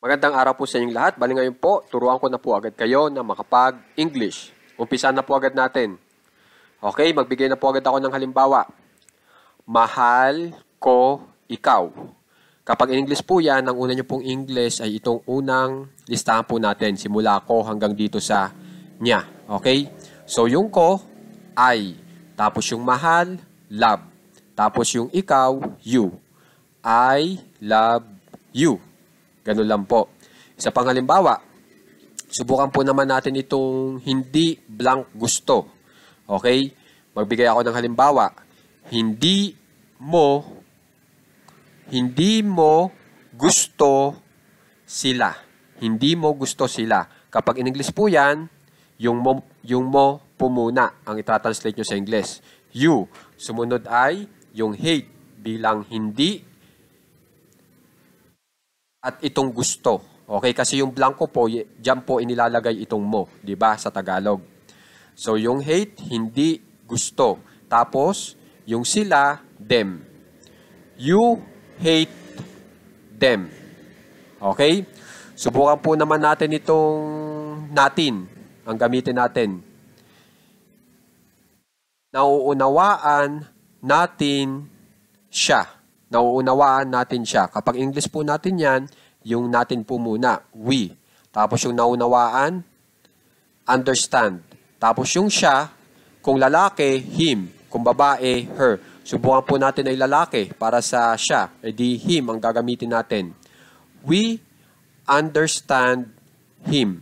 Magandang araw po sa inyong lahat. Bali ngayon po, turuan ko na po agad kayo na makapag-English. Umpisa na po agad natin. Okay, magbigay na po agad ako ng halimbawa. Mahal ko ikaw. Kapag in English po yan, ang una nyo pong English ay itong unang listahan po natin. Simula ko hanggang dito sa nya. Okay? So yung ko, I. Tapos yung mahal, love. Tapos yung ikaw, you. I love you. Ganun lang po. Isa pang halimbawa, subukan po naman natin itong hindi blank gusto. Okay? Magbigay ako ng halimbawa. Hindi mo gusto sila. Hindi mo gusto sila. Kapag in English po yan, yung mo po muna ang itatranslate nyo sa English. You. Sumunod ay yung hate bilang hindi at itong gusto. Okay? Kasi yung blanco po, dyan po inilalagay itong mo. Diba? Sa Tagalog. So, yung hate, hindi gusto. Tapos, yung sila, them. You hate them. Okay? Subukan po naman natin itong natin. Ang gamitin natin. Nauunawaan natin siya. Nauunawaan natin siya. Kapag English po natin yan, yung natin po muna, we. Tapos yung naunawaan, understand. Tapos yung siya, kung lalaki, him. Kung babae, her. Subukan po natin ay lalaki para sa siya. E di him ang gagamitin natin. We understand him.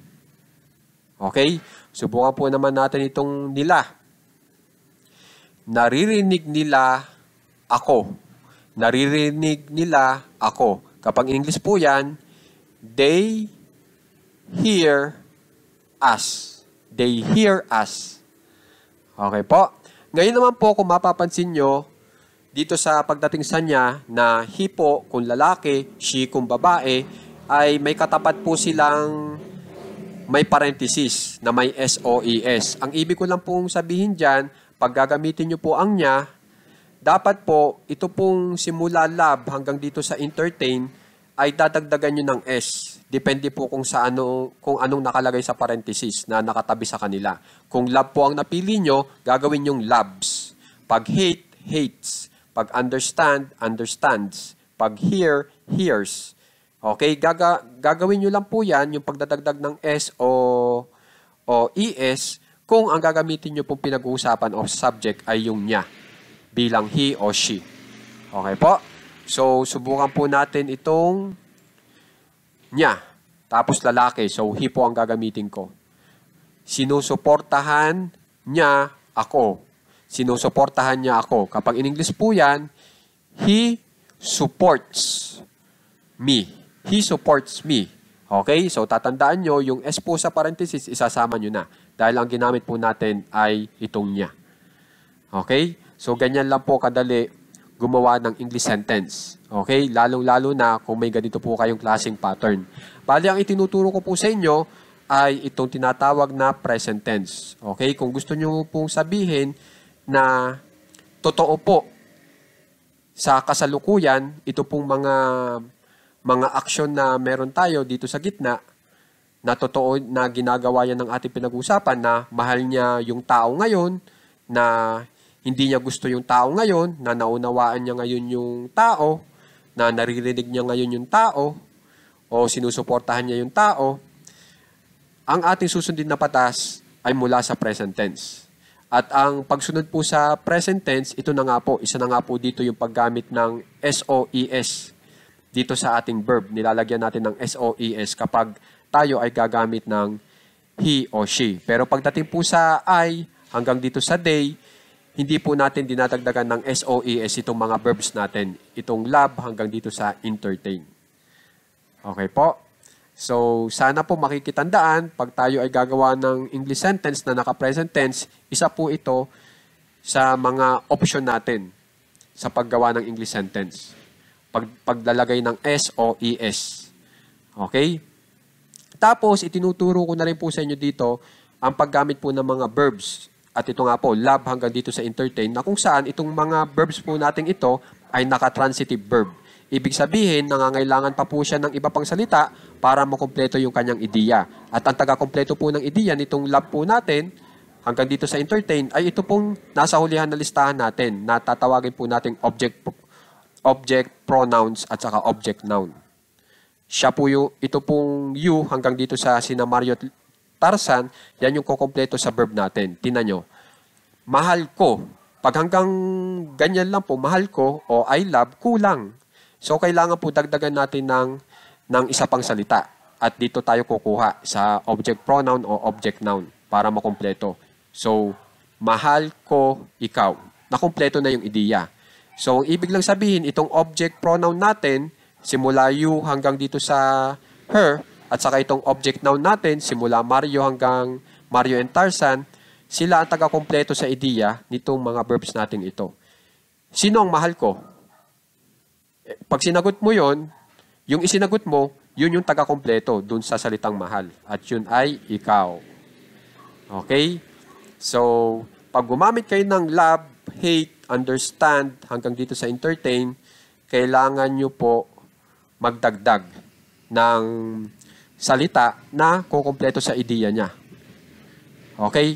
Okay? Subukan po naman natin itong nila. Naririnig nila ako. Naririnig nila ako. Kapag in English po yan, they hear us. They hear us. Okay po. Ngayon naman po, kung mapapansin nyo, dito sa pagdating sa niya, na he po kung lalaki, she kung babae, ay may katapat po silang may parenthesis na may SOES. Ang ibig ko lang pong sabihin dyan, pag gagamitin nyo po ang niya, dapat po, ito pong simula love hanggang dito sa entertain, ay dadagdagan nyo ng S. Depende po kung anong nakalagay sa parenthesis na nakatabi sa kanila. Kung love po ang napili nyo, gagawin yung loves. Pag hate, hates. Pag understand, understands. Pag hear, hears. Okay, gagawin nyo lang po yan, yung pagdadagdag ng S o ES, kung ang gagamitin nyo pong pinag-uusapan o subject ay yung nya. Bilang he o she. Okay po? So, subukan po natin itong nya. Tapos lalaki. So, he po ang gagamitin ko. Sinusuportahan niya ako. Sinusuportahan niya ako. Kapag in English po yan, he supports me. He supports me. Okay? So, tatandaan nyo, yung S po sa parenthesis, isasama nyo na. Dahil ang ginamit po natin ay itong nya. Okay? So, ganyan lang po kadali gumawa ng English sentence. Okay? Lalong-lalo na kung may ganito po kayong klaseng pattern. Bali, ang itinuturo ko po sa inyo ay itong tinatawag na present tense. Okay? Kung gusto nyo pong sabihin na totoo po sa kasalukuyan, ito pong mga aksyon na meron tayo dito sa gitna, na totoo na ginagawa yan ng ating pinag-usapan, na mahal niya yung tao ngayon, na hindi niya gusto yung tao ngayon, na naunawaan niya ngayon yung tao, na naririnig niya ngayon yung tao, o sinusuportahan niya yung tao, ang ating susundin na patas ay mula sa present tense. At ang pagsunod po sa present tense, ito na nga po, isa na nga po dito yung paggamit ng SOES dito sa ating verb. Nilalagyan natin ng SOES kapag tayo ay gagamit ng he o she. Pero pagdating po sa I, hanggang dito sa they, hindi po natin dinadagdagan ng SOES itong mga verbs natin. Itong love hanggang dito sa entertain. Okay po? So, sana po makikitandaan, pag tayo ay gagawa ng English sentence na naka-present tense, isa po ito sa mga option natin sa paggawa ng English sentence. Paglalagay ng SOES. Okay? Tapos, itinuturo ko na rin po sa inyo dito ang paggamit po ng mga verbs. At ito nga po, love hanggang dito sa entertain, na kung saan itong mga verbs po natin ito ay naka-transitive verb. Ibig sabihin, nangangailangan pa po siya ng iba pang salita para makumpleto yung kanyang ideya. At ang taga-kumpleto po ng ideya nitong lab po natin, hanggang dito sa entertain, ay ito pong nasa hulihan na listahan natin na tatawagin po nating object pronouns at saka object noun. Siya po ito pong you hanggang dito sa sina Mario at Tarzan, yan yung kukumpleto sa verb natin. Tingnan nyo. Mahal ko. Pag hanggang ganyan lang po, mahal ko o I love, kulang. So, kailangan po dagdagan natin ng isa pang salita. At dito tayo kukuha sa object pronoun o object noun para makumpleto. So, mahal ko ikaw. Nakumpleto na yung ideya. So, ang ibig lang sabihin, itong object pronoun natin, simula you hanggang dito sa her, at saka itong object noun natin, simula Mario hanggang Mario and Tarzan, sila ang taga-kumpleto sa ideya nitong mga verbs natin ito. Sino ang mahal ko? Pag sinagot mo yon, yung isinagot mo, yun yung taga-kumpleto dun sa salitang mahal. At yun ay ikaw. Okay? So, pag gumamit kayo ng love, hate, understand, hanggang dito sa entertain, kailangan nyo po magdagdag ng salita na kukumpleto sa ideya niya. Okay?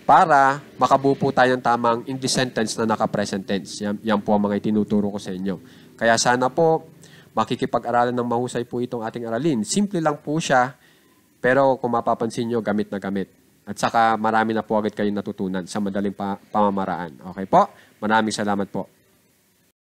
Para makabuo po tayo ng tamang English sentence na naka-present tense. Yan po ang mga itinuturo ko sa inyo. Kaya sana po, makikipag-aralan ng mahusay po itong ating aralin. Simple lang po siya, pero kung mapapansin nyo, gamit na gamit. At saka marami na po agad kayong natutunan sa madaling pamamaraan. Okay po? Maraming salamat po.